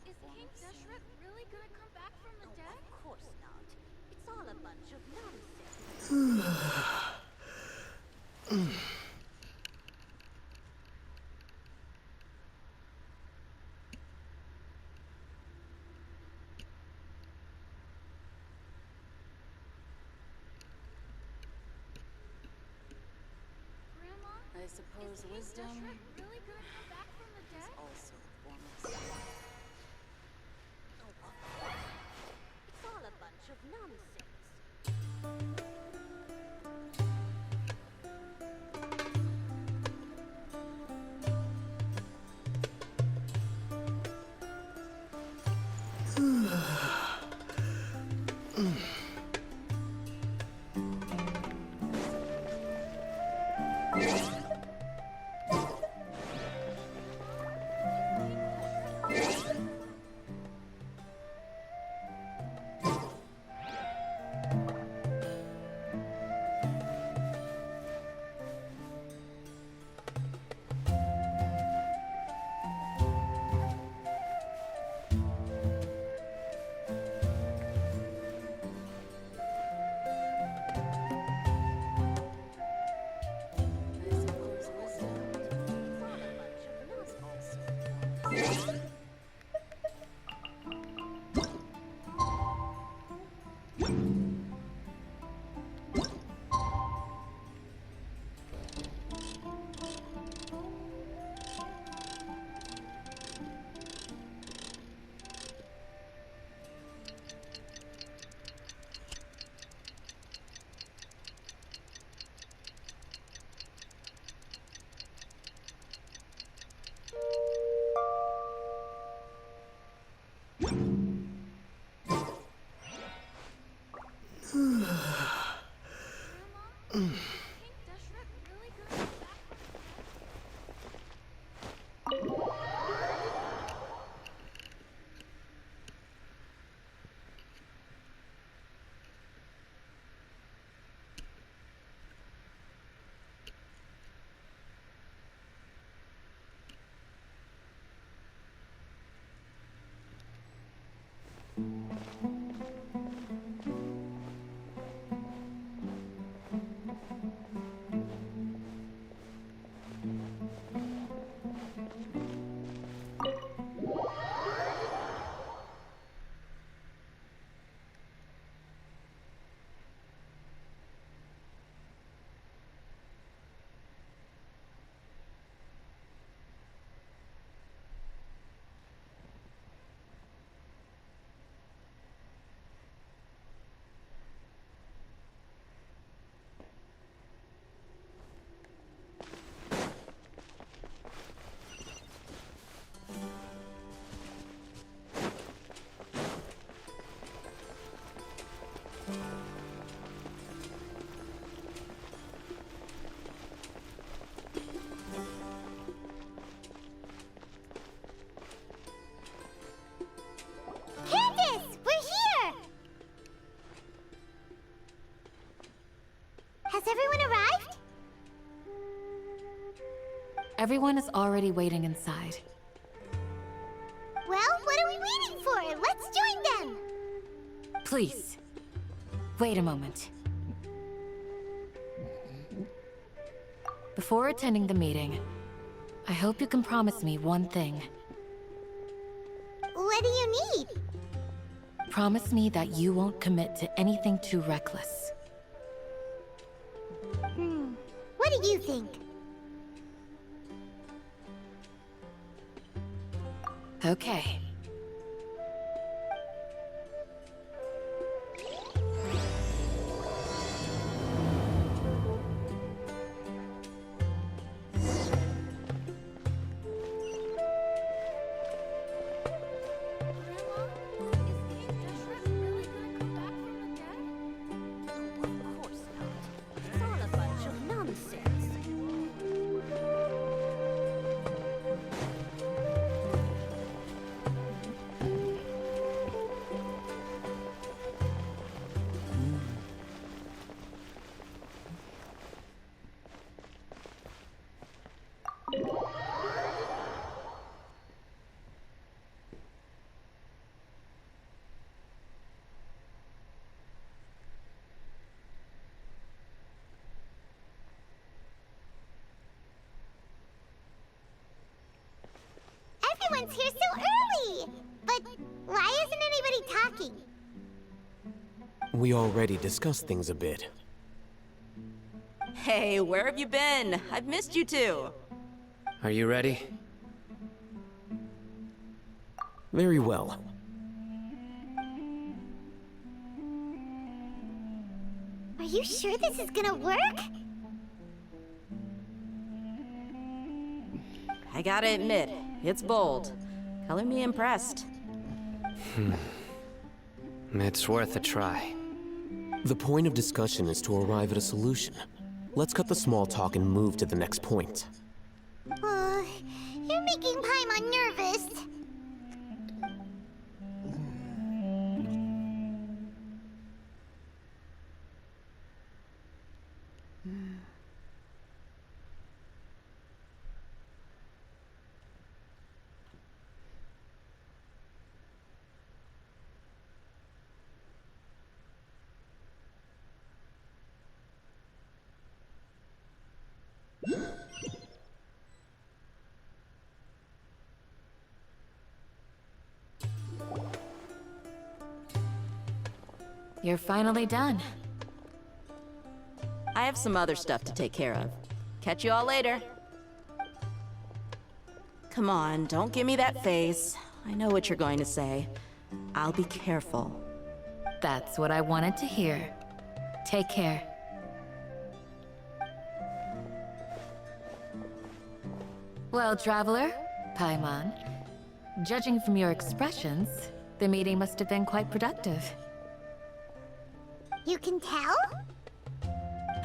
Is King Deshret really gonna come back from the dead? Of course not. It's all a bunch of nonsense. Grandma, I suppose is King wisdom Deshret really gonna come back from the is dead? also a form of sin. Oh, of course not. It's all a bunch of nonsense. I suppose wisdom It's all a bunch of is nonsense. also a form of sin. Grandma, is King Deshret really gonna come back from the dead? Candace, we're here! Has everyone arrived? Everyone is already waiting inside. Well, what are we waiting for? Let's join them! Please, wait a moment. Before attending the meeting, I hope you can promise me one thing. What do you need? Promise me that you won't commit to anything too reckless. What do you think? Okay. Grandma, is King Deshret really gonna come back from the dead? Oh, of course not. It's all a bunch of nonsense. everyone's here so early! But why isn't anybody talking? We already discussed things a bit. Hey, where have you been? I've missed you too. Are you ready? Very well. Are you sure this is gonna work? I gotta admit, it's bold. Color me impressed. It's worth a try. The point of discussion is to arrive at a solution. Let's cut the small talk and move to the next point. You're making Paimon nervous. You're finally done. I have some other stuff to take care of. Catch you all later. Come on, don't give me that face. I know what you're going to say. I'll be careful. That's what I wanted to hear. Take care. Well, Traveler, Paimon, judging from your expressions, the meeting must have been quite productive. You can tell?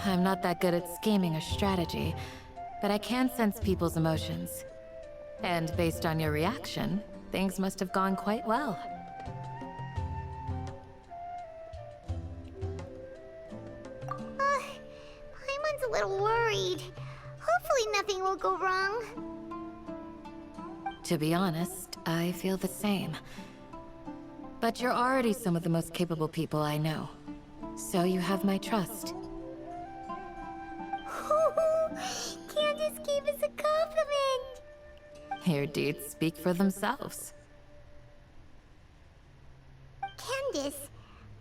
I'm not that good at scheming or strategy, but I can sense people's emotions. And based on your reaction, things must have gone quite well. Paimon's a little worried. Hopefully nothing will go wrong. To be honest, I feel the same. But you're already some of the most capable people I know. So you have my trust. Candace gave us a compliment! Your deeds speak for themselves. Candace,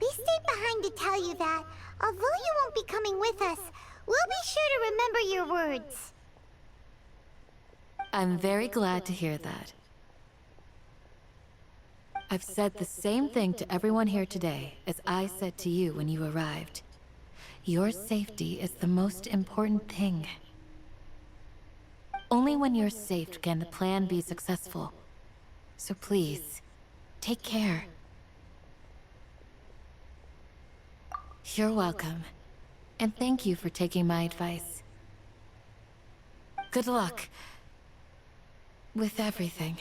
we stayed behind to tell you that, although you won't be coming with us, we'll be sure to remember your words. I'm very glad to hear that. I've said the same thing to everyone here today as I said to you when you arrived. Your safety is the most important thing. Only when you're safe can the plan be successful. So please, take care. You're welcome. And thank you for taking my advice. Good luck with everything.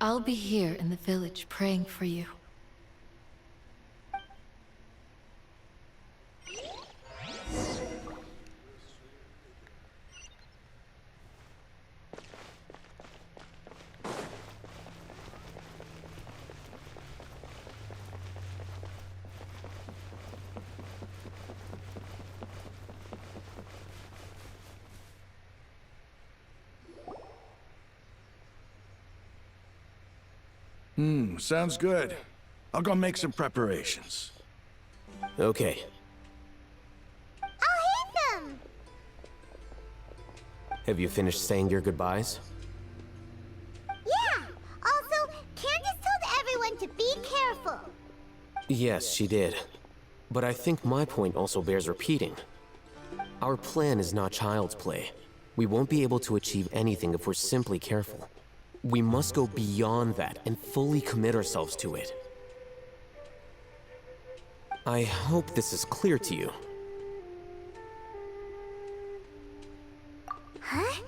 I'll be here in the village praying for you. Sounds good. I'll go make some preparations. Okay. I'll hit them! Have you finished saying your goodbyes? Yeah! Also, Candace told everyone to be careful. Yes, she did. But I think my point also bears repeating. Our plan is not child's play. We won't be able to achieve anything if we're simply careful. We must go beyond that and fully commit ourselves to it. I hope this is clear to you. Huh?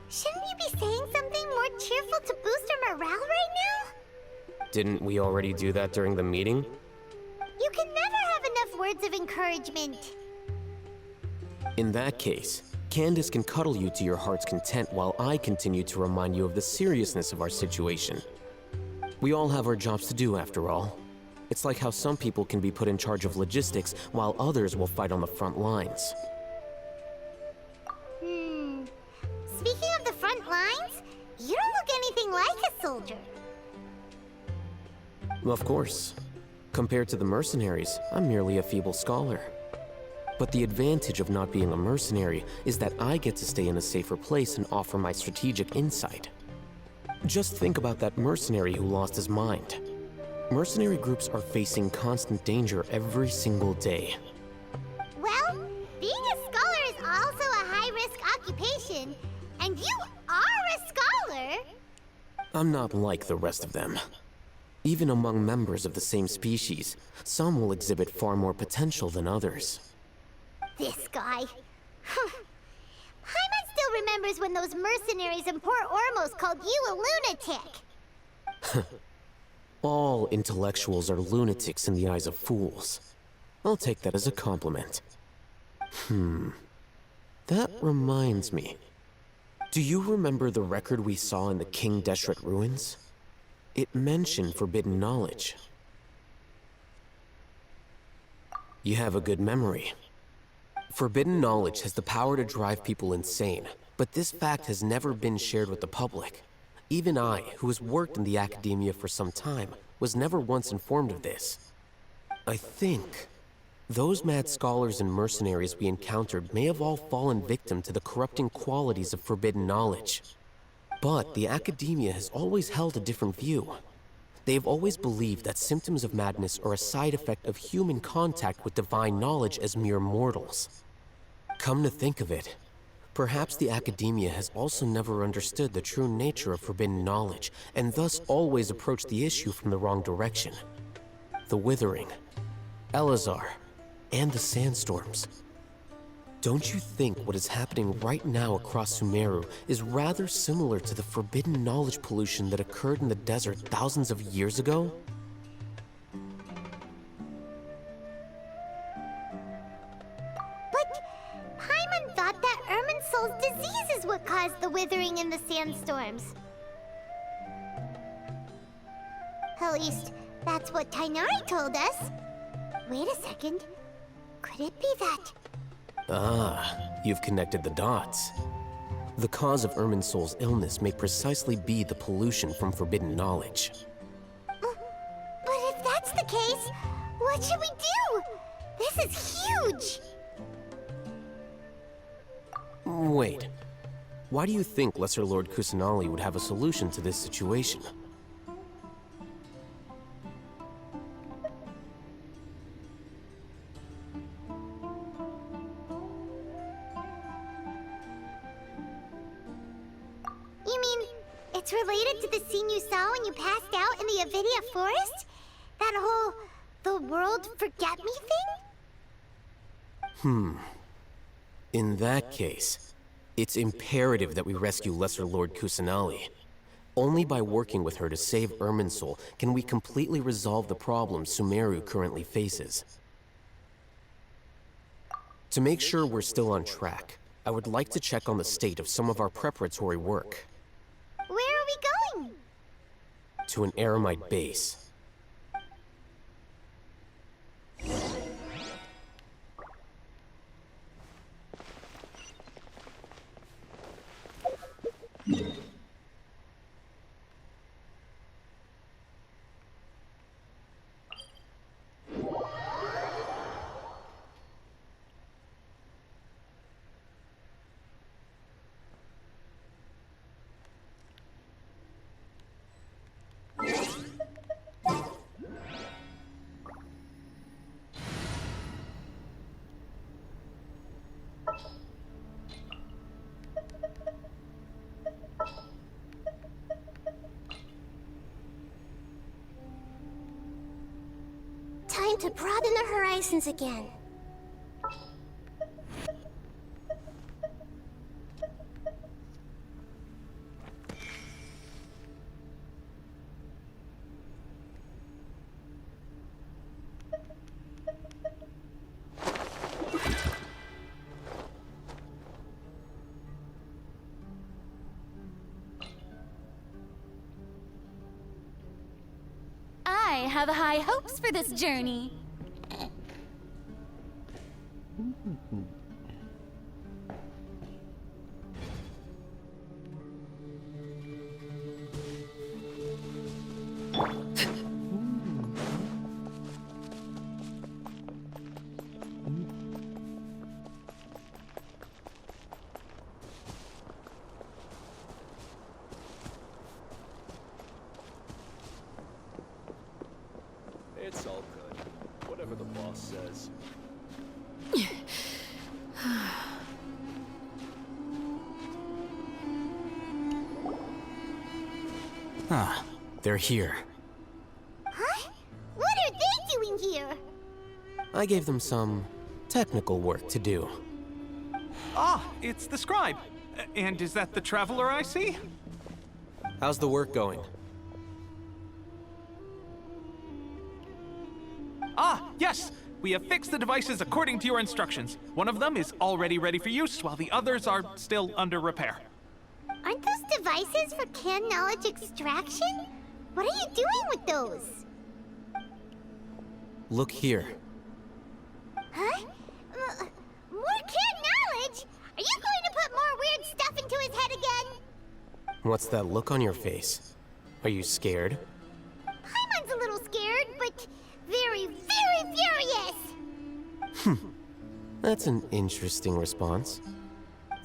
Shouldn't you be saying something more cheerful to boost our morale right now? Didn't we already do that during the meeting? You can never have enough words of encouragement. In that case, Candace can cuddle you to your heart's content while I continue to remind you of the seriousness of our situation. We all have our jobs to do after all. It's like how some people can be put in charge of logistics while others will fight on the front lines. Speaking of the front lines, you don't look anything soldier. Of course. Compared to the mercenaries, I'm merely a feeble scholar. But the advantage of not being a mercenary is that I get to stay in a safer place and offer my strategic insight. Just think about that mercenary who lost his mind. Mercenary groups are facing constant danger every single day. Well, being a scholar is also a high-risk occupation, and you are a scholar! I'm not like the rest of them. Even among members of the same species, some will exhibit far more potential than others. This guy. Paimon still remembers when those mercenaries in Port Ormos called you a lunatic. All intellectuals are lunatics in the eyes of fools. I'll take that as a compliment. That reminds me. Do you remember the record we saw in the King Deshret ruins? It mentioned forbidden knowledge. You have a good memory. Forbidden knowledge has the power to drive people insane, but this fact has never been shared with the public. Even I, who has worked in the academia for some time, was never once informed of this. I think those mad scholars and mercenaries we encountered may have all fallen victim to the corrupting qualities of forbidden knowledge. But the academia has always held a different view. They have always believed that symptoms of madness are a side effect of human contact with divine knowledge as mere mortals. Come to think of it, perhaps the academia has also never understood the true nature of forbidden knowledge, and thus always approached the issue from the wrong direction. The Withering, Elazar, and the Sandstorms. Don't you think what is happening right now across Sumeru is rather similar to the forbidden knowledge pollution that occurred in the desert thousands of years ago? But Paimon thought that Irminsul's disease is what caused the withering and the sandstorms. At least, that's what Tainari told us. Wait a second. Could it be that... Ah, you've connected the dots. The cause of Irminsul's illness may precisely be the pollution from forbidden knowledge. But if that's the case, what should we do? This is huge! Wait. Why do you think Lesser Lord Kusanali would have a solution to this situation? You mean, it's related to the scene you saw when you passed out in the Avidia Forest? That whole... the world forget me thing? In that case, it's imperative that we rescue Lesser Lord Kusanali. Only by working with her to save Irminsul can we completely resolve the problems Sumeru currently faces. To make sure we're still on track, I would like to check on the state of some of our preparatory work. Where are we going? To an Eremite base. Time to broaden the horizons again. I have high hopes for this journey. It's all good. Whatever the boss says. Ah, they're here. Huh? What are they doing here? I gave them some technical work to do. Ah, it's the scribe. And is that the traveler I see? How's the work going? Ah, yes! We have fixed the devices according to your instructions. One of them is already ready for use, while the others are still under repair. Aren't those devices for canned knowledge extraction? What are you doing with those? Look here. Huh? More canned knowledge? Are you going to put more weird stuff into his head again? What's that look on your face? Are you scared? Paimon's a little scared, but very, very furious! That's an interesting response.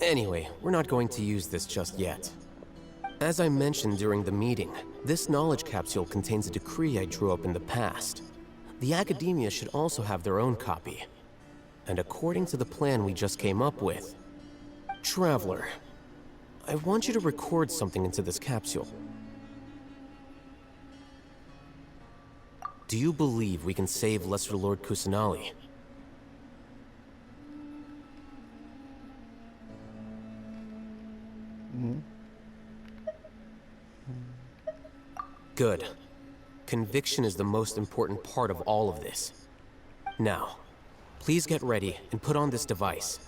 Anyway, we're not going to use this just yet. As I mentioned during the meeting, this knowledge capsule contains a decree I drew up in the past. The academia should also have their own copy. And according to the plan we just came up with, Traveler, I want you to record something into this capsule. Do you believe we can save Lesser Lord Kusanali? Good. Conviction is the most important part of all of this. Now, please get ready and put on this device.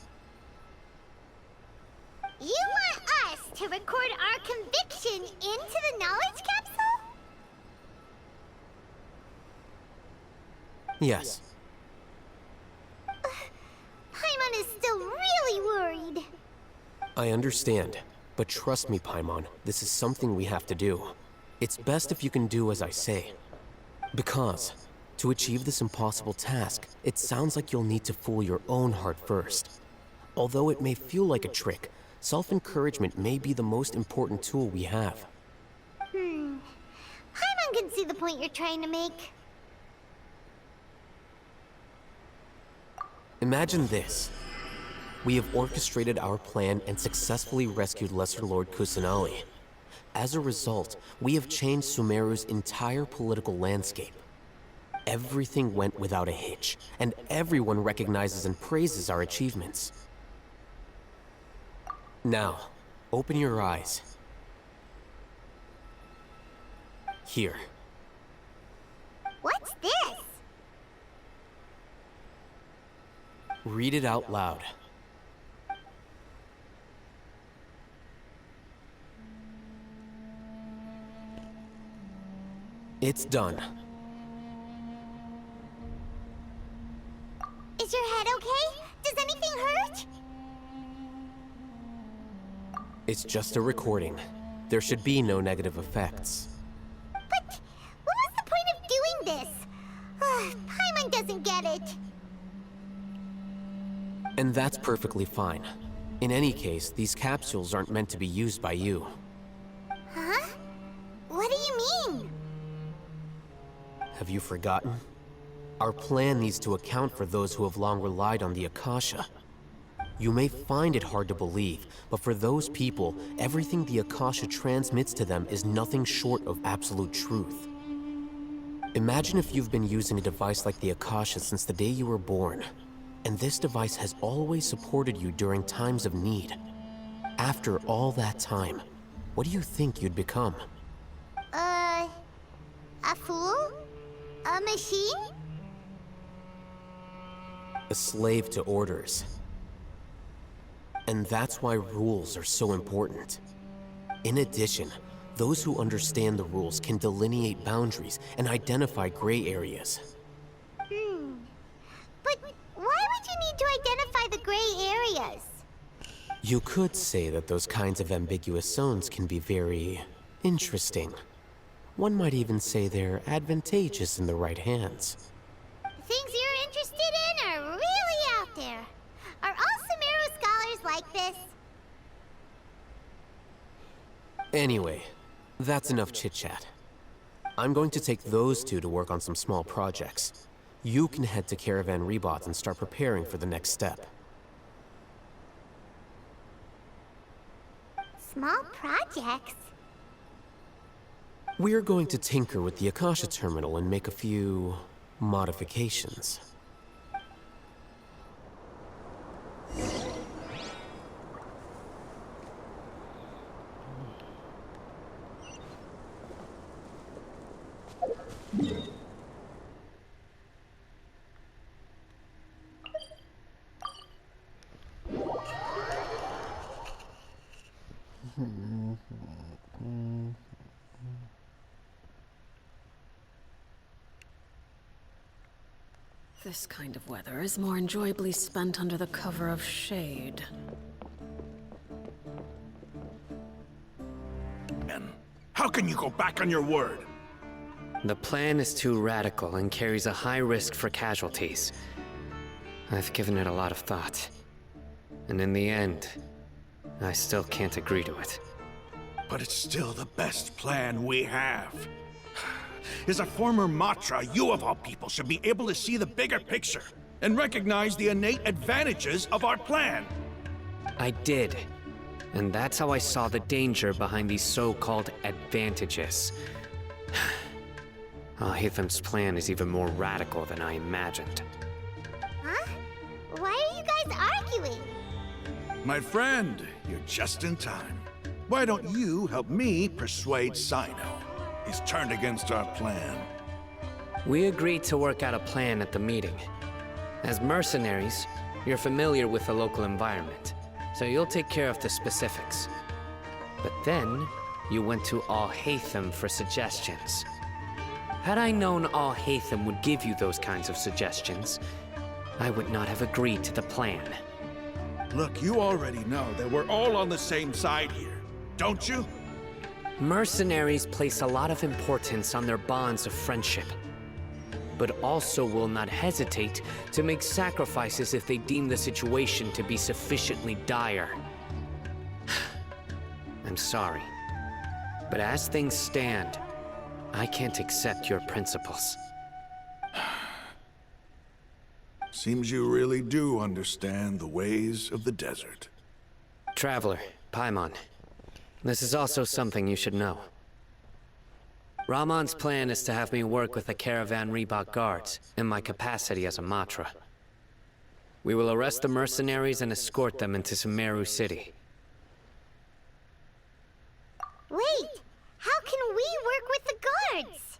You want us to record our conviction into the knowledge capsule? Yes. Paimon is still really worried. I understand, but trust me, Paimon, this is something we have to do. It's best if you can do as I say. Because, to achieve this impossible task, it sounds like you'll need to fool your own heart first. Although it may feel like a trick, self-encouragement may be the most important tool we have. Paimon can see the point you're trying to make. Imagine this. We have orchestrated our plan and successfully rescued Lesser Lord Kusanali. As a result, we have changed Sumeru's entire political landscape. Everything went without a hitch, and everyone recognizes and praises our achievements. Now, open your eyes. Here. What's this? Read it out loud. It's done. Is your head okay? Does anything hurt? It's just a recording. There should be no negative effects. But what was the point of doing this? Paimon doesn't get it. And that's perfectly fine. In any case, these capsules aren't meant to be used by you. Huh? What do you mean? Have you forgotten? Our plan needs to account for those who have long relied on the Akasha. You may find it hard to believe, but for those people, everything the Akasha transmits to them is nothing short of absolute truth. Imagine if you've been using a device like the Akasha since the day you were born, and this device has always supported you during times of need. After all that time, what do you think you'd become? A fool? A machine? A slave to orders. And that's why rules are so important. In addition, those who understand the rules can delineate boundaries and identify gray areas. But why would you need to identify the gray areas? You could say that those kinds of ambiguous zones can be very interesting. One might even say they're advantageous in the right hands. Things you're interested in are really out there. Are all Sumeru scholars like this? Anyway, that's enough chit-chat. I'm going to take those two to work on some small projects. You can head to Caravan Rebot and start preparing for the next step. Small projects? We're going to tinker with the Akasha terminal and make a few modifications. This kind of weather is more enjoyably spent under the cover of shade. And how can you go back on your word? The plan is too radical and carries a high risk for casualties. I've given it a lot of thought. And in the end, I still can't agree to it. But it's still the best plan we have. As a former Matra, you of all people should be able to see the bigger picture and recognize the innate advantages of our plan. I did. And that's how I saw the danger behind these so-called advantages. Alhaitham's plan is even more radical than I imagined. Huh? Why are you guys arguing? My friend, you're just in time. Why don't you help me persuade Sino? He's turned against our plan. We agreed to work out a plan at the meeting. As mercenaries, you're familiar with the local environment, so you'll take care of the specifics. But then, you went to Alhaitham for suggestions. Had I known Alhaitham would give you those kinds of suggestions, I would not have agreed to the plan. Look, you already know that we're all on the same side here, don't you? Mercenaries place a lot of importance on their bonds of friendship, but also will not hesitate to make sacrifices if they deem the situation to be sufficiently dire. I'm sorry, but as things stand, I can't accept your principles. Seems you really do understand the ways of the desert. Traveler, Paimon, this is also something you should know. Ramon's plan is to have me work with the Caravan Rebot guards in my capacity as a Matra. We will arrest the mercenaries and escort them into Sumeru City. Wait, how can we work with the guards?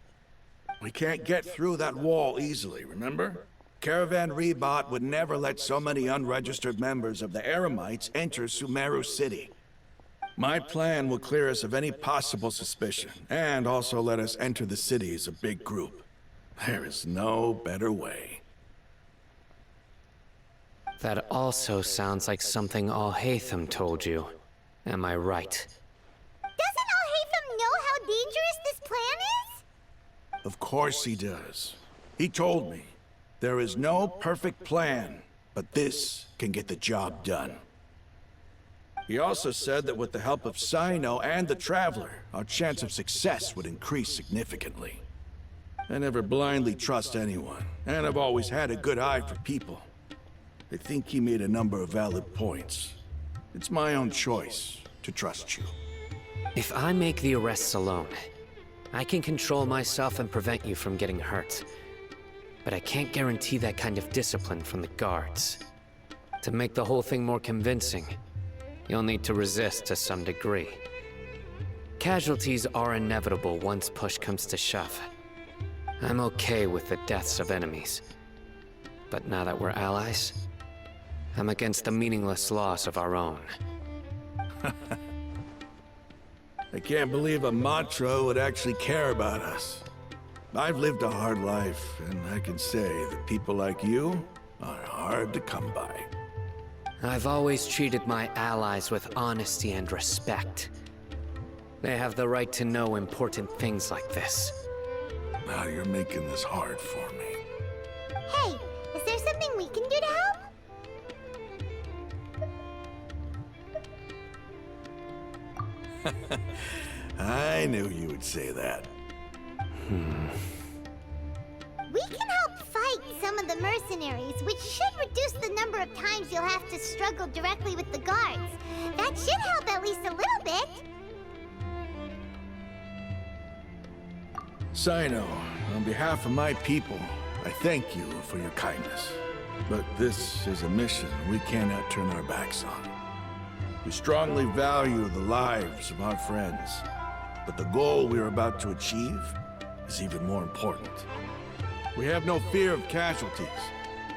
We can't get through that wall easily, remember? Caravan Rebot would never let so many unregistered members of the Eremites enter Sumeru City. My plan will clear us of any possible suspicion, and also let us enter the city as a big group. There is no better way. That also sounds like something Alhaitham told you. Am I right? Doesn't Alhaitham know how dangerous this plan is? Of course he does. He told me, there is no perfect plan, but this can get the job done. He also said that with the help of Sino and the Traveler, our chance of success would increase significantly. I never blindly trust anyone, and I've always had a good eye for people. I think he made a number of valid points. It's my own choice to trust you. If I make the arrests alone, I can control myself and prevent you from getting hurt. But I can't guarantee that kind of discipline from the guards. To make the whole thing more convincing, you'll need to resist to some degree. Casualties are inevitable once push comes to shove. I'm okay with the deaths of enemies. But now that we're allies, I'm against the meaningless loss of our own. I can't believe a Matra would actually care about us. I've lived a hard life, and I can say that people like you are hard to come by. I've always treated my allies with honesty and respect. They have the right to know important things like this. Now you're making this hard for me. Hey, is there something we can do to help? I knew you would say that. We can help fight some of the mercenaries, which should reduce the number of times you'll have to struggle directly with the guards. That should help at least a little bit. Sino, on behalf of my people, I thank you for your kindness. But this is a mission we cannot turn our backs on. We strongly value the lives of our friends, but the goal we are about to achieve is even more important. We have no fear of casualties,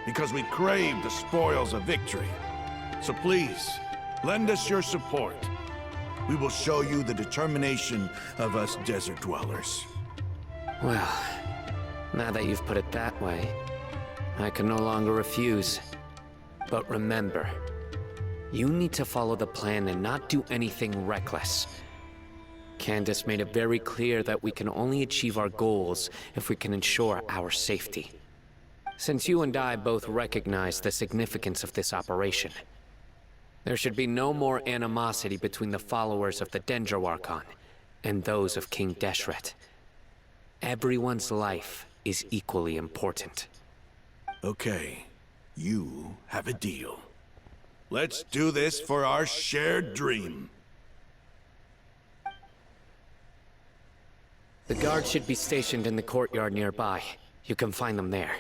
because we crave the spoils of victory. So please, lend us your support. We will show you the determination of us desert dwellers. Well, now that you've put it that way, I can no longer refuse. But remember, you need to follow the plan and not do anything reckless. Candace made it very clear that we can only achieve our goals if we can ensure our safety. Since you and I both recognize the significance of this operation, there should be no more animosity between the followers of the Dendroarchon and those of King Deshret. Everyone's life is equally important. Okay, you have a deal. Let's do this for our shared dream. The guards should be stationed in the courtyard nearby. You can find them there.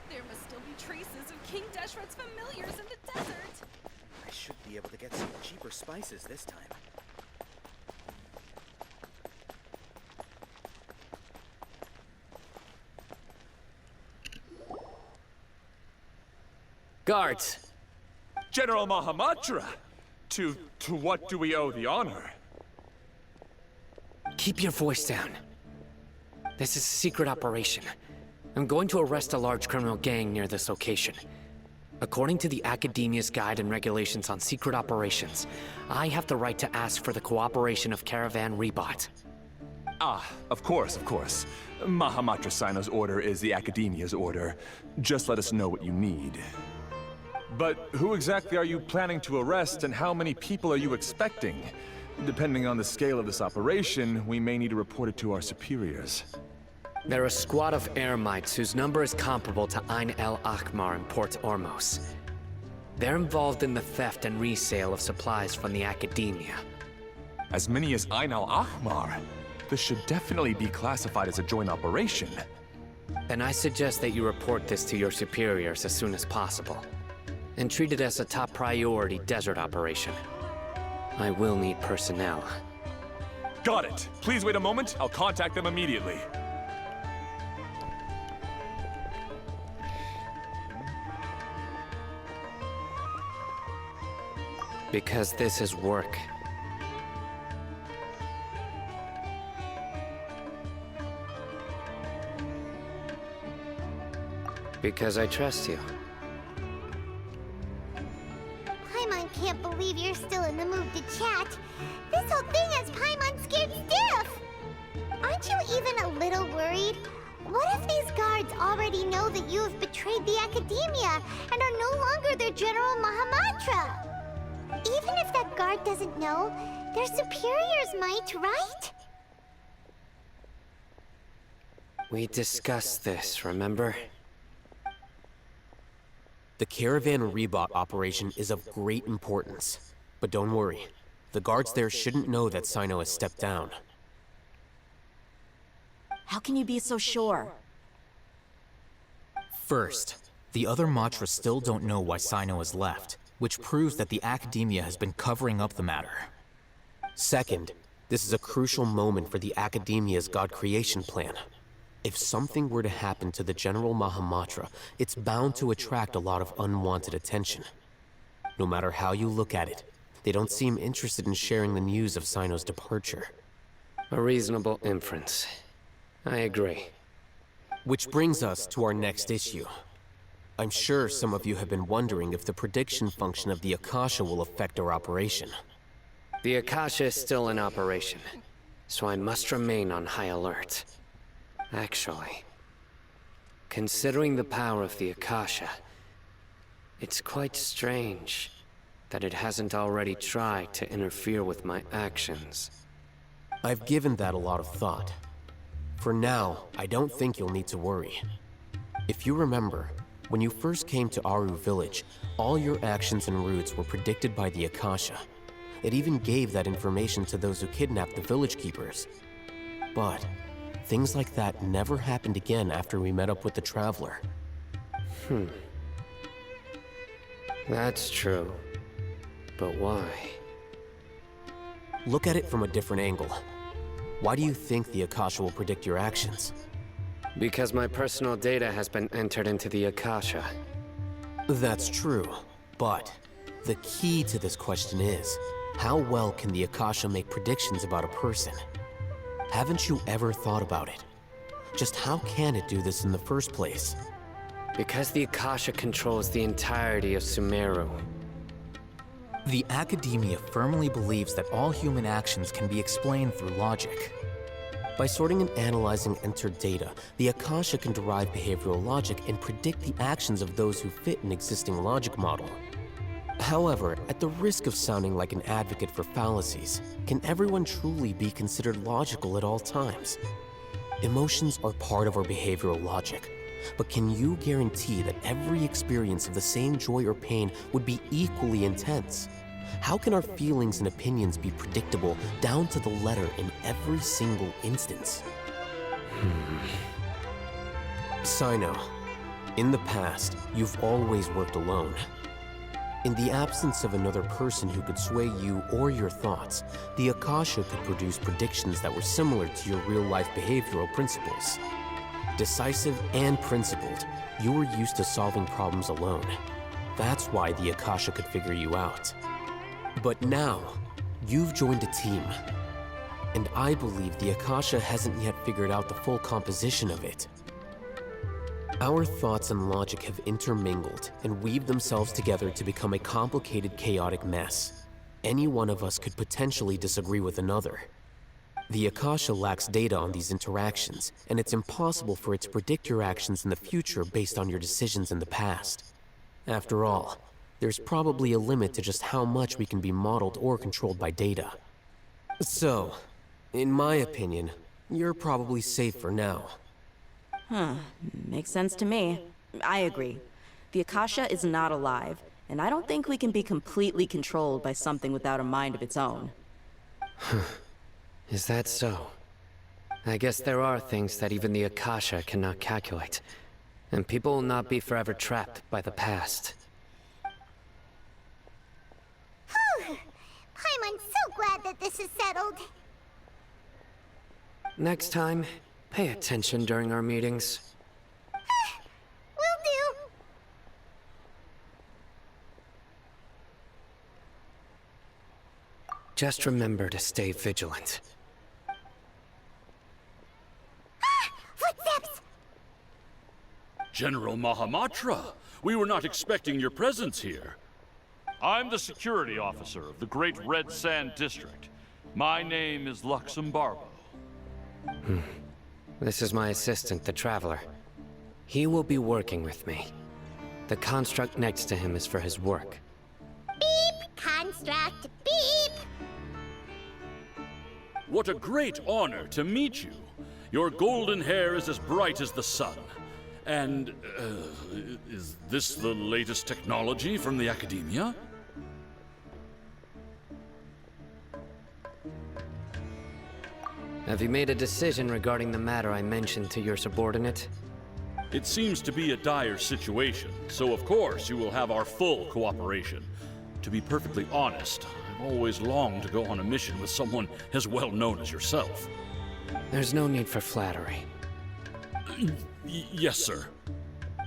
There must still be traces of King Deshret's familiars in the desert. I should be able to get some cheaper spices this time. Guards! General Mahamatra! To what do we owe the honor? Keep your voice down. This is a secret operation. I'm going to arrest a large criminal gang near this location. According to the Academia's Guide and Regulations on Secret Operations, I have the right to ask for the cooperation of Caravan Rebot. Ah, of course, of course. Mahamatra Sino's order is the Academia's order. Just let us know what you need. But who exactly are you planning to arrest, and how many people are you expecting? Depending on the scale of this operation, we may need to report it to our superiors. They're a squad of Eremites whose number is comparable to Ain el Akmar in Port Ormos. They're involved in the theft and resale of supplies from the Academia. As many as Ain al Ahmar? This should definitely be classified as a joint operation. Then I suggest that you report this to your superiors as soon as possible, and treat it as a top priority desert operation. I will need personnel. Got it! Please wait a moment, I'll contact them immediately. Because this is work. Because I trust you. Paimon can't believe you're still in the mood to chat. This whole thing has Paimon scared stiff! Aren't you even a little worried? What if these guards already know that you have betrayed the Academia and are no longer their General Mahamatra? Even if that guard doesn't know, their superiors might, right? We discussed this, remember? The Caravan Rebot operation is of great importance. But don't worry, the guards there shouldn't know that Sino has stepped down. How can you be so sure? First, the other Matra still don't know why Sino has left, which proves that the Academia has been covering up the matter. Second, this is a crucial moment for the Academia's God creation plan. If something were to happen to the General Mahamatra, it's bound to attract a lot of unwanted attention. No matter how you look at it, they don't seem interested in sharing the news of Sino's departure. A reasonable inference. I agree. Which brings us to our next issue. I'm sure some of you have been wondering if the prediction function of the Akasha will affect our operation. The Akasha is still in operation, so I must remain on high alert. actually. Considering the power of the Akasha, it's quite strange that it hasn't already tried to interfere with my actions. I've given that a lot of thought. For now, I don't think you'll need to worry. If you remember, when you first came to Aru Village, all your actions and routes were predicted by the Akasha. It even gave that information to those who kidnapped the village keepers. But things like that never happened again after we met up with the Traveler. That's true. But why? Look at it from a different angle. Why do you think the Akasha will predict your actions? Because my personal data has been entered into the Akasha. That's true, but the key to this question is, how well can the Akasha make predictions about a person? Haven't you ever thought about it? Just how can it do this in the first place? Because the Akasha controls the entirety of Sumeru. The Academia firmly believes that all human actions can be explained through logic. By sorting and analyzing entered data, the Akasha can derive behavioral logic and predict the actions of those who fit an existing logic model. However, at the risk of sounding like an advocate for fallacies, can everyone truly be considered logical at all times? Emotions are part of our behavioral logic, but can you guarantee that every experience of the same joy or pain would be equally intense? How can our feelings and opinions be predictable down to the letter in every single instance? Sino, in the past, you've always worked alone. In the absence of another person who could sway you or your thoughts, the Akasha could produce predictions that were similar to your real-life behavioral principles. Decisive and principled, you were used to solving problems alone. That's why the Akasha could figure you out. But now, you've joined a team. And I believe the Akasha hasn't yet figured out the full composition of it. Our thoughts and logic have intermingled and weaved themselves together to become a complicated, chaotic mess. Any one of us could potentially disagree with another. The Akasha lacks data on these interactions, and it's impossible for it to predict your actions in the future based on your decisions in the past. After all, there's probably a limit to just how much we can be modeled or controlled by data. So, in my opinion, you're probably safe for now. Makes sense to me. I agree. The Akasha is not alive, and I don't think we can be completely controlled by something without a mind of its own. Is that so? I guess there are things that even the Akasha cannot calculate, and people will not be forever trapped by the past. Paimon's so glad that this is settled. Next time, pay attention during our meetings. Will do. Just remember to stay vigilant. Footsteps! General Mahamatra, we were not expecting your presence here. I'm the security officer of the Great Red Sand District. My name is Luxembarbo. This is my assistant, the Traveler. He will be working with me. The construct next to him is for his work. Beep! Construct, beep! What a great honor to meet you. Your golden hair is as bright as the sun. And, is this the latest technology from the Academia? Have you made a decision regarding the matter I mentioned to your subordinate? It seems to be a dire situation, so of course you will have our full cooperation. To be perfectly honest, I've always longed to go on a mission with someone as well known as yourself. There's no need for flattery. Yes, sir.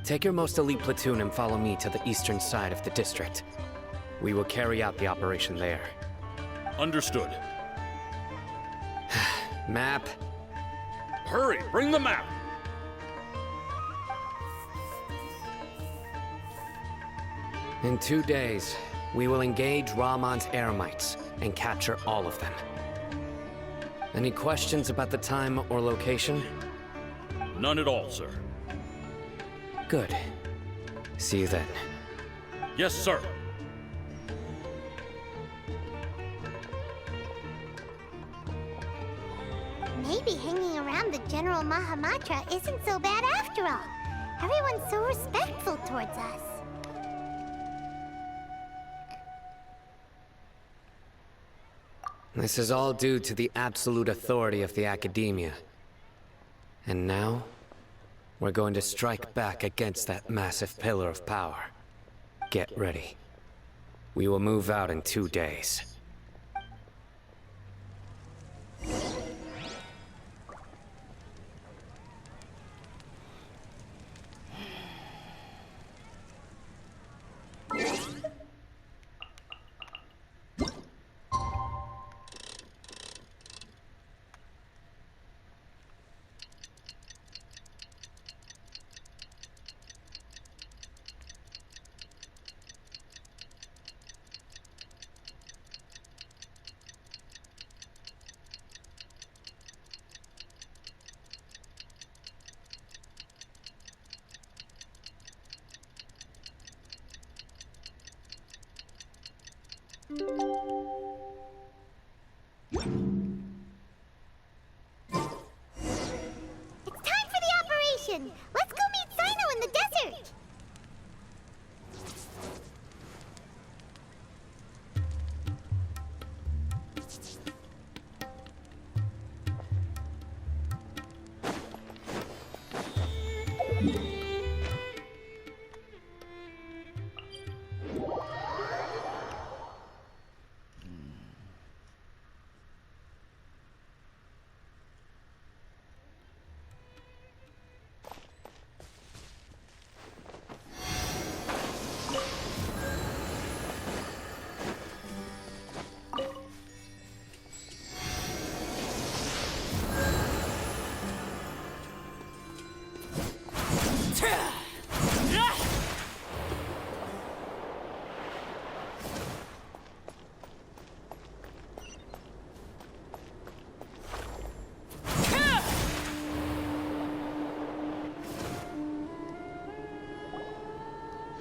Take your most elite platoon and follow me to the eastern side of the district. We will carry out the operation there. Understood. Map. Hurry, bring the map! In 2 days, we will engage Rahman's Eremites and capture all of them. Any questions about the time or location? None at all, sir. Good. See you then. Yes, sir. Maybe hanging around the General Mahamatra isn't so bad after all. Everyone's so respectful towards us. This is all due to the absolute authority of the Academia. And now, we're going to strike back against that massive pillar of power. Get ready. We will move out in 2 days. It's time for the operation! Let's go meet Sino in the desert!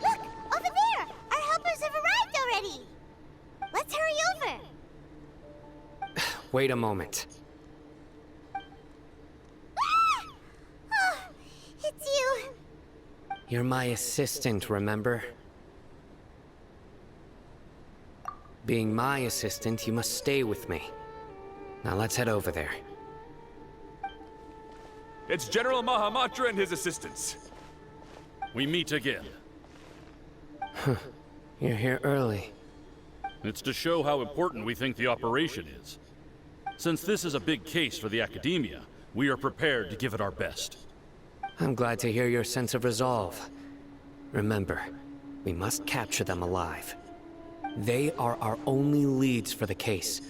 Look! Over there! Our helpers have arrived already! Let's hurry over! Wait a moment. Oh, it's you! You're my assistant, remember? Being my assistant, you must stay with me. Now let's head over there. It's General Mahamatra and his assistants. We meet again. You're here early. It's to show how important we think the operation is. Since this is a big case for the Academia, we are prepared to give it our best. I'm glad to hear your sense of resolve. Remember, we must capture them alive. They are our only leads for the case.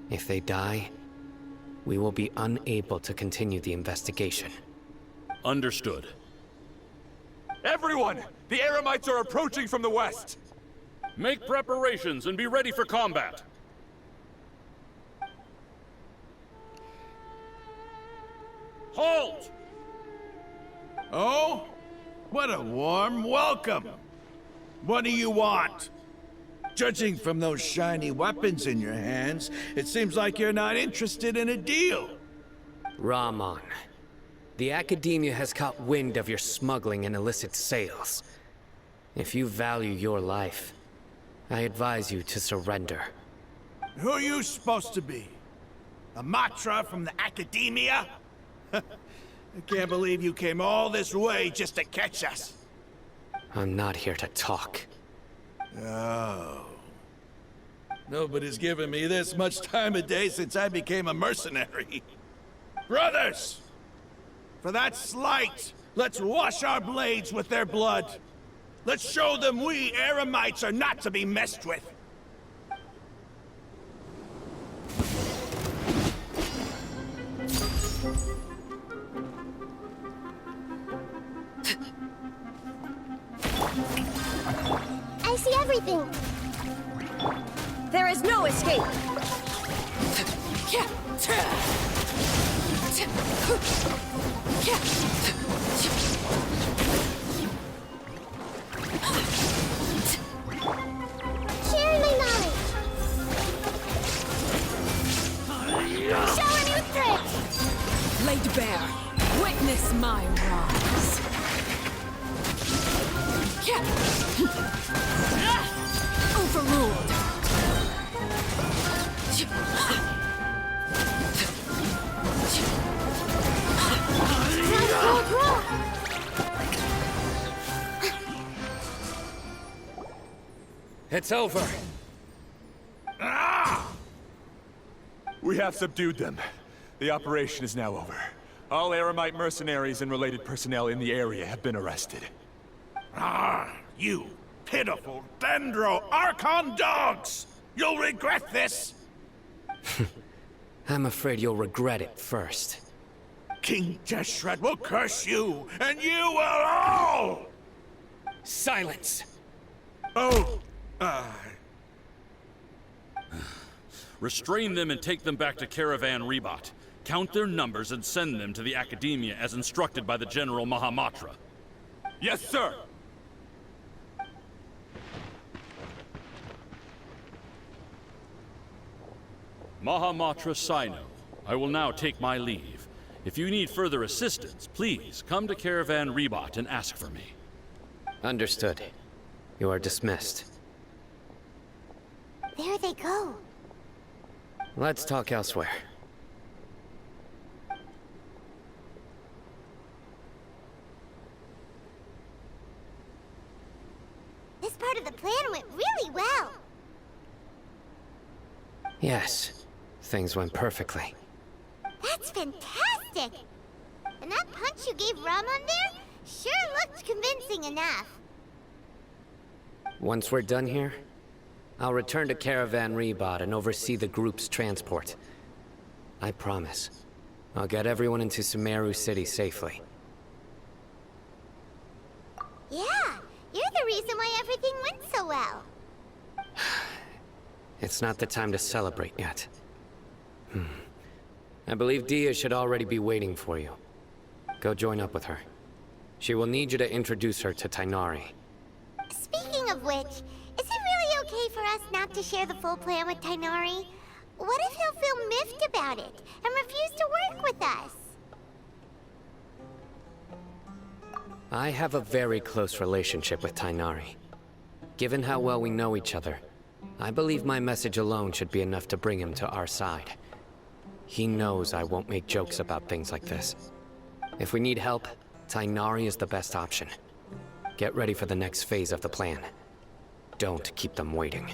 If they die, we will be unable to continue the investigation. Understood. Everyone! The Eremites are approaching from the west! Make preparations and be ready for combat. Halt! Oh? What a warm welcome! What do you want? Judging from those shiny weapons in your hands, it seems like you're not interested in a deal. Rahman, the Academia has caught wind of your smuggling and illicit sales. If you value your life, I advise you to surrender. Who are you supposed to be? A Matra from the Academia? I can't believe you came all this way just to catch us. I'm not here to talk. Oh. Nobody's given me this much time of day since I became a mercenary. Brothers! For that slight, let's wash our blades with their blood. Let's show them we Eremites are not to be messed with. I see everything. There is no escape. Share my knowledge. Show a new trick. Laid bare. Witness my rise. Overruled. It's over. We have subdued them. The operation is now over. All Aramite mercenaries and related personnel in the area have been arrested. Ah, you pitiful Dendro Archon dogs! You'll regret this! I'm afraid you'll regret it first. King Jeshret will curse you, and you will all! Silence! Oh, Restrain them and take them back to Caravan Rebot. Count their numbers and send them to the Academia as instructed by the General Mahamatra. Yes, sir! Mahamatra Sino, I will now take my leave. If you need further assistance, please come to Caravan Rebot and ask for me. Understood. You are dismissed. There they go. Let's talk elsewhere. This part of the plan went really well. Yes, things went perfectly. That's fantastic! And that punch you gave Ramon there sure looked convincing enough. Once we're done here, I'll return to Caravan Rebot and oversee the group's transport. I promise. I'll get everyone into Sumeru City safely. Yeah, you're the reason why everything went so well. It's not the time to celebrate yet. I believe Dia should already be waiting for you. Go join up with her. She will need you to introduce her to Tainari. Speaking of which, is it really okay for us not to share the full plan with Tainari? What if he'll feel miffed about it and refuse to work with us? I have a very close relationship with Tainari. Given how well we know each other, I believe my message alone should be enough to bring him to our side. He knows I won't make jokes about things like this. If we need help, Tainari is the best option. Get ready for the next phase of the plan. Don't keep them waiting.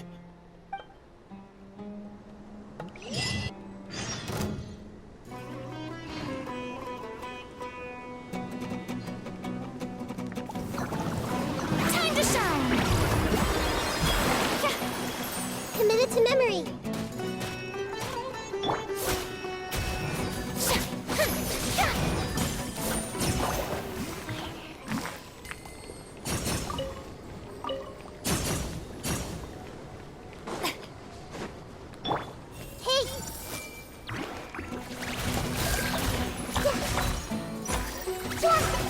Time to shine! Committed to memory. Hey!